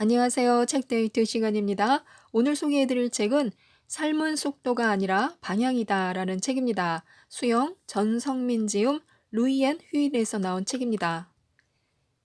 안녕하세요. 책데이트 시간입니다. 오늘 소개해드릴 책은 삶은 속도가 아니라 방향이다 라는 책입니다. 수영, 전성민 지음, 루이앤 휘일에서 나온 책입니다.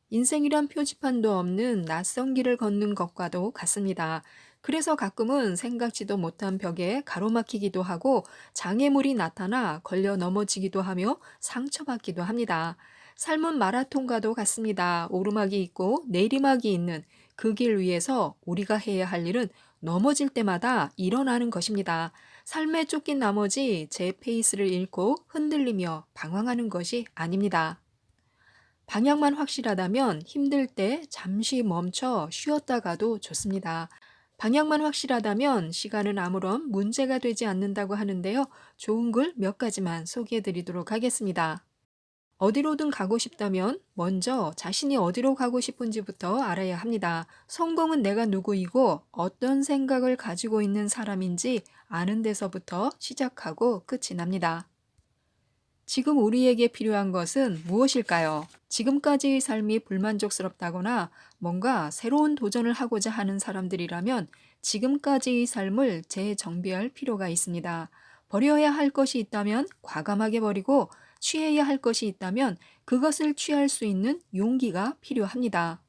인생이란 표지판도 없는 낯선 길을 걷는 것과도 같습니다. 그래서 가끔은 생각지도 못한 벽에 가로막히기도 하고 장애물이 나타나 걸려 넘어지기도 하며 상처받기도 합니다. 삶은 마라톤과도 같습니다. 오르막이 있고 내리막이 있는 그 길 위에서 우리가 해야 할 일은 넘어질 때마다 일어나는 것입니다. 삶에 쫓긴 나머지 제 페이스를 잃고 흔들리며 방황하는 것이 아닙니다. 방향만 확실하다면 힘들 때 잠시 멈춰 쉬었다 가도 좋습니다. 방향만 확실하다면 시간은 아무런 문제가 되지 않는다고 하는데요. 좋은 글 몇 가지만 소개해 드리도록 하겠습니다. 어디로든 가고 싶다면 먼저 자신이 어디로 가고 싶은지부터 알아야 합니다. 성공은 내가 누구이고 어떤 생각을 가지고 있는 사람인지 아는 데서부터 시작하고 끝이 납니다. 지금 우리에게 필요한 것은 무엇일까요? 지금까지의 삶이 불만족스럽다거나 뭔가 새로운 도전을 하고자 하는 사람들이라면 지금까지의 삶을 재정비할 필요가 있습니다. 버려야 할 것이 있다면 과감하게 버리고 취해야 할 것이 있다면 그것을 취할 수 있는 용기가 필요합니다.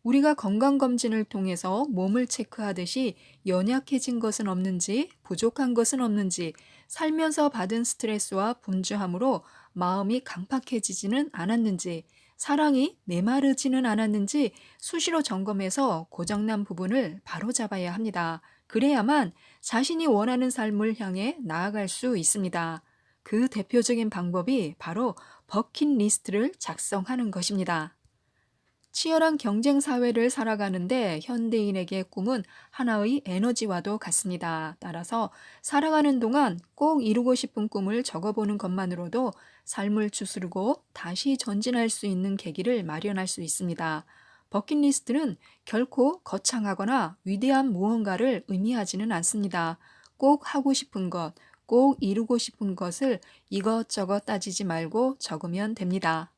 우리가 건강검진을 통해서 몸을 체크하듯이 연약해진 것은 없는지, 부족한 것은 없는지, 살면서 받은 스트레스와 분주함으로 마음이 강팍해지지는 않았는지, 사랑이 메마르지는 않았는지 수시로 점검해서 고장난 부분을 바로잡아야 합니다. 그래야만 자신이 원하는 삶을 향해 나아갈 수 있습니다. 그 대표적인 방법이 바로 버킷리스트를 작성하는 것입니다. 치열한 경쟁 사회를 살아가는데 현대인에게 꿈은 하나의 에너지와도 같습니다. 따라서 살아가는 동안 꼭 이루고 싶은 꿈을 적어보는 것만으로도 삶을 추스르고 다시 전진할 수 있는 계기를 마련할 수 있습니다. 버킷리스트는 결코 거창하거나 위대한 무언가를 의미하지는 않습니다. 꼭 하고 싶은 것, 꼭 이루고 싶은 것을 이것저것 따지지 말고 적으면 됩니다.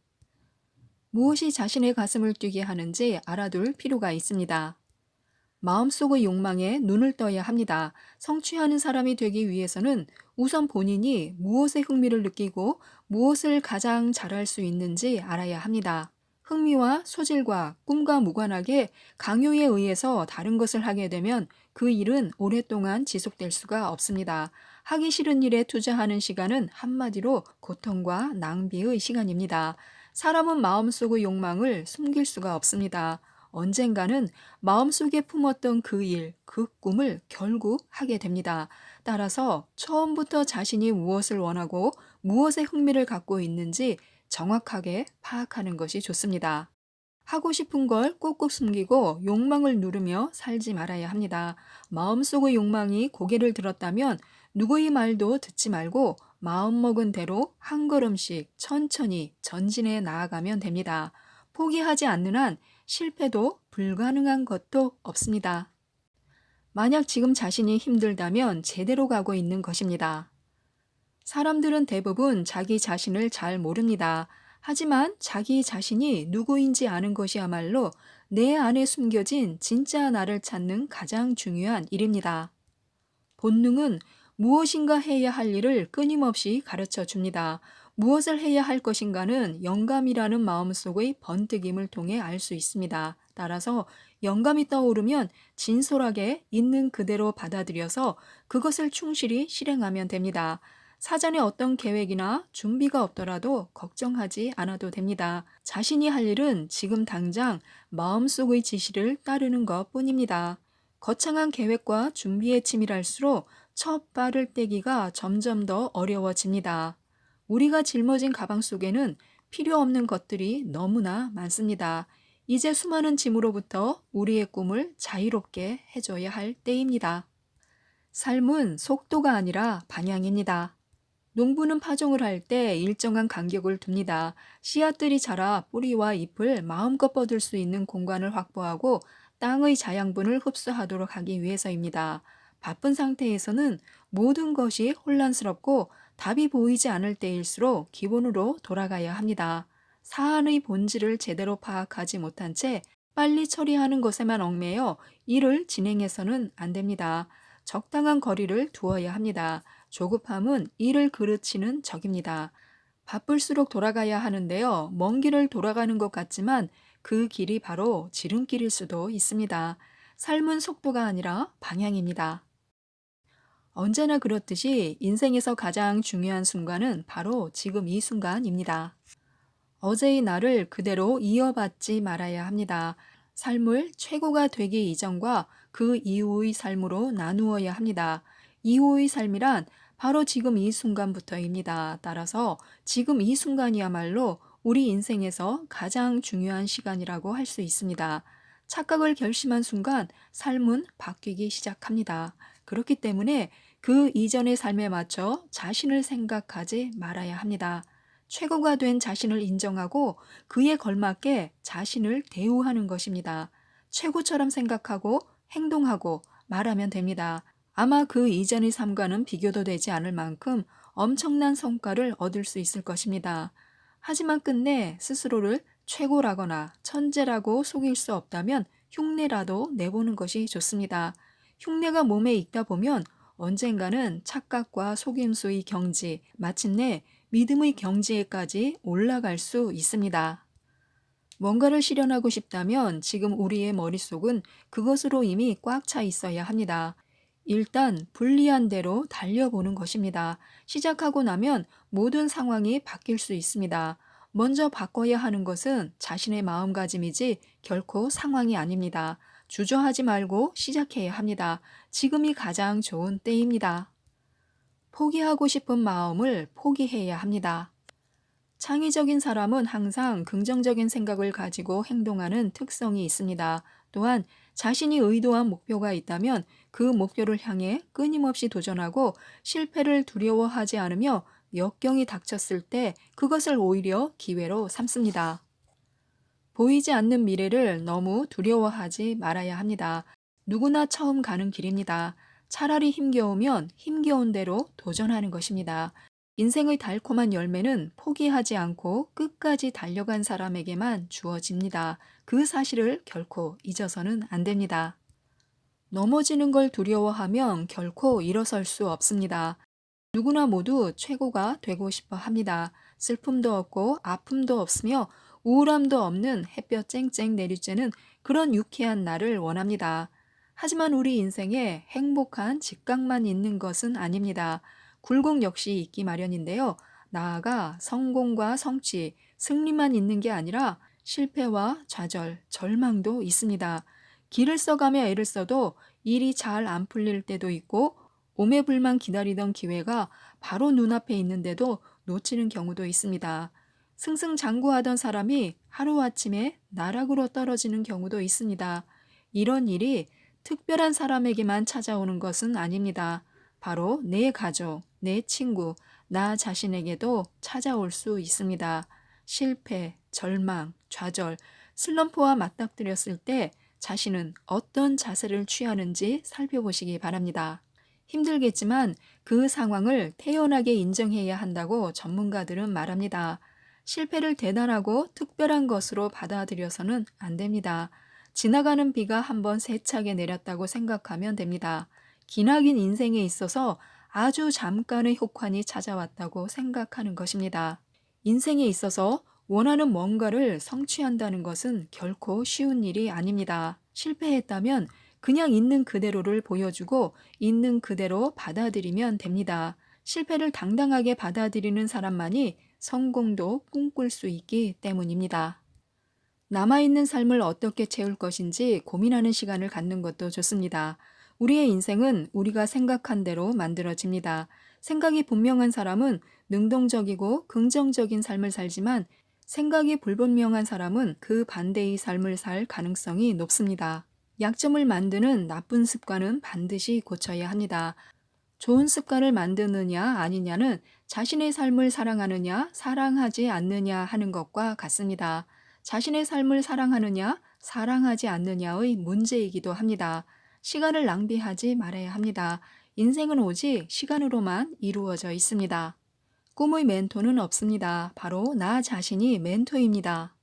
무엇이 자신의 가슴을 뛰게 하는지 알아둘 필요가 있습니다. 마음속의 욕망에 눈을 떠야 합니다. 성취하는 사람이 되기 위해서는 우선 본인이 무엇에 흥미를 느끼고 무엇을 가장 잘할 수 있는지 알아야 합니다. 흥미와 소질과 꿈과 무관하게 강요에 의해서 다른 것을 하게 되면 그 일은 오랫동안 지속될 수가 없습니다. 하기 싫은 일에 투자하는 시간은 한마디로 고통과 낭비의 시간입니다. 사람은 마음속의 욕망을 숨길 수가 없습니다. 언젠가는 마음속에 품었던 그 일, 그 꿈을 결국 하게 됩니다. 따라서 처음부터 자신이 무엇을 원하고 무엇에 흥미를 갖고 있는지 정확하게 파악하는 것이 좋습니다. 하고 싶은 걸 꾹꾹 숨기고 욕망을 누르며 살지 말아야 합니다. 마음속의 욕망이 고개를 들었다면 누구의 말도 듣지 말고 마음먹은 대로 한 걸음씩 천천히 전진해 나아가면 됩니다. 포기하지 않는 한 실패도 불가능한 것도 없습니다. 만약 지금 자신이 힘들다면 제대로 가고 있는 것입니다. 사람들은 대부분 자기 자신을 잘 모릅니다. 하지만 자기 자신이 누구인지 아는 것이야말로 내 안에 숨겨진 진짜 나를 찾는 가장 중요한 일입니다. 본능은 무엇인가 해야 할 일을 끊임없이 가르쳐 줍니다. 무엇을 해야 할 것인가는 영감이라는 마음속의 번뜩임을 통해 알 수 있습니다. 따라서 영감이 떠오르면 진솔하게 있는 그대로 받아들여서 그것을 충실히 실행하면 됩니다. 사전에 어떤 계획이나 준비가 없더라도 걱정하지 않아도 됩니다. 자신이 할 일은 지금 당장 마음속의 지시를 따르는 것 뿐입니다. 거창한 계획과 준비에 치밀할수록 첫 발을 떼기가 점점 더 어려워집니다. 우리가 짊어진 가방 속에는 필요 없는 것들이 너무나 많습니다. 이제 수많은 짐으로부터 우리의 꿈을 자유롭게 해줘야 할 때입니다. 삶은 속도가 아니라 방향입니다. 농부는 파종을 할 때 일정한 간격을 둡니다. 씨앗들이 자라 뿌리와 잎을 마음껏 뻗을 수 있는 공간을 확보하고 땅의 자양분을 흡수하도록 하기 위해서입니다. 바쁜 상태에서는 모든 것이 혼란스럽고 답이 보이지 않을 때일수록 기본으로 돌아가야 합니다. 사안의 본질을 제대로 파악하지 못한 채 빨리 처리하는 것에만 얽매여 일을 진행해서는 안 됩니다. 적당한 거리를 두어야 합니다. 조급함은 일을 그르치는 적입니다. 바쁠수록 돌아가야 하는데요. 먼 길을 돌아가는 것 같지만 그 길이 바로 지름길일 수도 있습니다. 삶은 속도가 아니라 방향입니다. 언제나 그렇듯이 인생에서 가장 중요한 순간은 바로 지금 이 순간입니다. 어제의 날을 그대로 이어받지 말아야 합니다. 삶을 최고가 되기 이전과 그 이후의 삶으로 나누어야 합니다. 이후의 삶이란 바로 지금 이 순간부터입니다. 따라서 지금 이 순간이야말로 우리 인생에서 가장 중요한 시간이라고 할 수 있습니다. 착각을 결심한 순간 삶은 바뀌기 시작합니다. 그렇기 때문에 그 이전의 삶에 맞춰 자신을 생각하지 말아야 합니다. 최고가 된 자신을 인정하고 그에 걸맞게 자신을 대우하는 것입니다. 최고처럼 생각하고 행동하고 말하면 됩니다. 아마 그 이전의 삶과는 비교도 되지 않을 만큼 엄청난 성과를 얻을 수 있을 것입니다. 하지만 끝내 스스로를 최고라거나 천재라고 속일 수 없다면 흉내라도 내보는 것이 좋습니다. 흉내가 몸에 익다 보면 언젠가는 착각과 속임수의 경지, 마침내 믿음의 경지에까지 올라갈 수 있습니다. 뭔가를 실현하고 싶다면 지금 우리의 머릿속은 그것으로 이미 꽉 차 있어야 합니다. 일단 불리한 대로 달려보는 것입니다. 시작하고 나면 모든 상황이 바뀔 수 있습니다. 먼저 바꿔야 하는 것은 자신의 마음가짐이지 결코 상황이 아닙니다. 주저하지 말고 시작해야 합니다. 지금이 가장 좋은 때입니다. 포기하고 싶은 마음을 포기해야 합니다. 창의적인 사람은 항상 긍정적인 생각을 가지고 행동하는 특성이 있습니다. 또한 자신이 의도한 목표가 있다면 그 목표를 향해 끊임없이 도전하고 실패를 두려워하지 않으며 역경이 닥쳤을 때 그것을 오히려 기회로 삼습니다. 보이지 않는 미래를 너무 두려워하지 말아야 합니다. 누구나 처음 가는 길입니다. 차라리 힘겨우면 힘겨운 대로 도전하는 것입니다. 인생의 달콤한 열매는 포기하지 않고 끝까지 달려간 사람에게만 주어집니다. 그 사실을 결코 잊어서는 안 됩니다. 넘어지는 걸 두려워하면 결코 일어설 수 없습니다. 누구나 모두 최고가 되고 싶어 합니다. 슬픔도 없고 아픔도 없으며 우울함도 없는 햇볕 쨍쨍 내리쬐는 그런 유쾌한 날을 원합니다. 하지만 우리 인생에 행복한 직각만 있는 것은 아닙니다. 굴곡 역시 있기 마련인데요. 나아가 성공과 성취, 승리만 있는 게 아니라 실패와 좌절, 절망도 있습니다. 길을 써가며 애를 써도 일이 잘 안 풀릴 때도 있고 오매불만 기다리던 기회가 바로 눈앞에 있는데도 놓치는 경우도 있습니다. 승승장구하던 사람이 하루아침에 나락으로 떨어지는 경우도 있습니다. 이런 일이 특별한 사람에게만 찾아오는 것은 아닙니다. 바로 내 가족, 내 친구, 나 자신에게도 찾아올 수 있습니다. 실패, 절망, 좌절, 슬럼프와 맞닥뜨렸을 때 자신은 어떤 자세를 취하는지 살펴보시기 바랍니다. 힘들겠지만 그 상황을 태연하게 인정해야 한다고 전문가들은 말합니다. 실패를 대단하고 특별한 것으로 받아들여서는 안 됩니다. 지나가는 비가 한번 세차게 내렸다고 생각하면 됩니다. 기나긴 인생에 있어서 아주 잠깐의 혹한이 찾아왔다고 생각하는 것입니다. 인생에 있어서 원하는 뭔가를 성취한다는 것은 결코 쉬운 일이 아닙니다. 실패했다면 그냥 있는 그대로를 보여주고 있는 그대로 받아들이면 됩니다. 실패를 당당하게 받아들이는 사람만이 성공도 꿈꿀 수 있기 때문입니다. 남아있는 삶을 어떻게 채울 것인지 고민하는 시간을 갖는 것도 좋습니다. 우리의 인생은 우리가 생각한 대로 만들어집니다. 생각이 분명한 사람은 능동적이고 긍정적인 삶을 살지만 생각이 불분명한 사람은 그 반대의 삶을 살 가능성이 높습니다. 약점을 만드는 나쁜 습관은 반드시 고쳐야 합니다. 좋은 습관을 만드느냐 아니냐는 자신의 삶을 사랑하느냐 사랑하지 않느냐 하는 것과 같습니다. 자신의 삶을 사랑하느냐 사랑하지 않느냐의 문제이기도 합니다. 시간을 낭비하지 말아야 합니다. 인생은 오직 시간으로만 이루어져 있습니다. 꿈의 멘토는 없습니다. 바로 나 자신이 멘토입니다.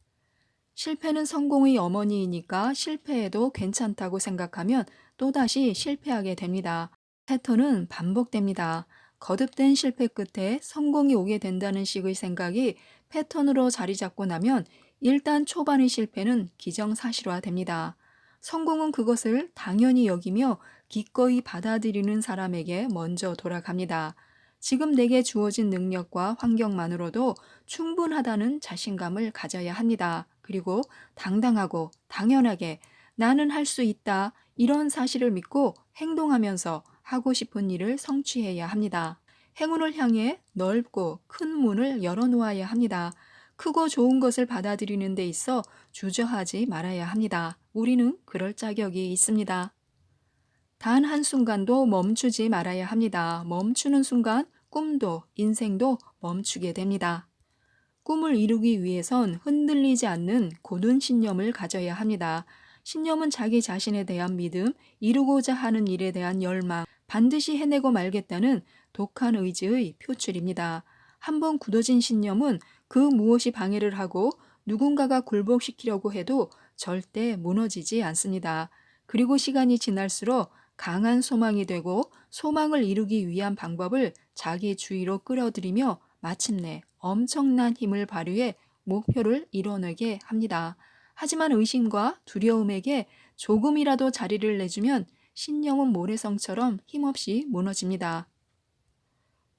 실패는 성공의 어머니이니까 실패해도 괜찮다고 생각하면 또다시 실패하게 됩니다. 패턴은 반복됩니다. 거듭된 실패 끝에 성공이 오게 된다는 식의 생각이 패턴으로 자리 잡고 나면 일단 초반의 실패는 기정사실화됩니다. 성공은 그것을 당연히 여기며 기꺼이 받아들이는 사람에게 먼저 돌아갑니다. 지금 내게 주어진 능력과 환경만으로도 충분하다는 자신감을 가져야 합니다. 그리고 당당하고 당연하게 나는 할 수 있다 이런 사실을 믿고 행동하면서 하고 싶은 일을 성취해야 합니다. 행운을 향해 넓고 큰 문을 열어놓아야 합니다. 크고 좋은 것을 받아들이는 데 있어 주저하지 말아야 합니다. 우리는 그럴 자격이 있습니다. 단 한순간도 멈추지 말아야 합니다. 멈추는 순간 꿈도 인생도 멈추게 됩니다. 꿈을 이루기 위해선 흔들리지 않는 굳은 신념을 가져야 합니다. 신념은 자기 자신에 대한 믿음, 이루고자 하는 일에 대한 열망, 반드시 해내고 말겠다는 독한 의지의 표출입니다. 한번 굳어진 신념은 그 무엇이 방해를 하고 누군가가 굴복시키려고 해도 절대 무너지지 않습니다. 그리고 시간이 지날수록 강한 소망이 되고 소망을 이루기 위한 방법을 자기 주위로 끌어들이며 마침내 엄청난 힘을 발휘해 목표를 이뤄내게 합니다. 하지만 의심과 두려움에게 조금이라도 자리를 내주면 신념은 모래성처럼 힘없이 무너집니다.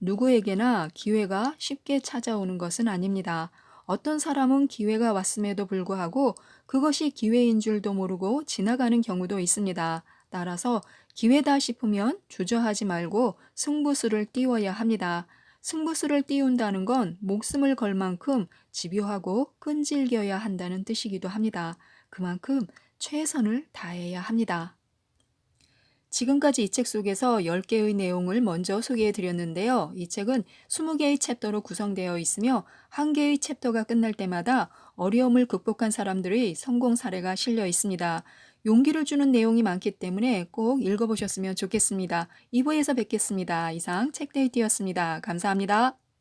누구에게나 기회가 쉽게 찾아오는 것은 아닙니다. 어떤 사람은 기회가 왔음에도 불구하고 그것이 기회인 줄도 모르고 지나가는 경우도 있습니다. 따라서 기회다 싶으면 주저하지 말고 승부수를 띄워야 합니다. 승부수를 띄운다는 건 목숨을 걸 만큼 집요하고 끈질겨야 한다는 뜻이기도 합니다. 그만큼 최선을 다해야 합니다. 지금까지 이 책 속에서 10개의 내용을 먼저 소개해 드렸는데요. 이 책은 20개의 챕터로 구성되어 있으며 한 개의 챕터가 끝날 때마다 어려움을 극복한 사람들의 성공 사례가 실려 있습니다. 용기를 주는 내용이 많기 때문에 꼭 읽어보셨으면 좋겠습니다. 2부에서 뵙겠습니다. 이상 책데이트였습니다. 감사합니다.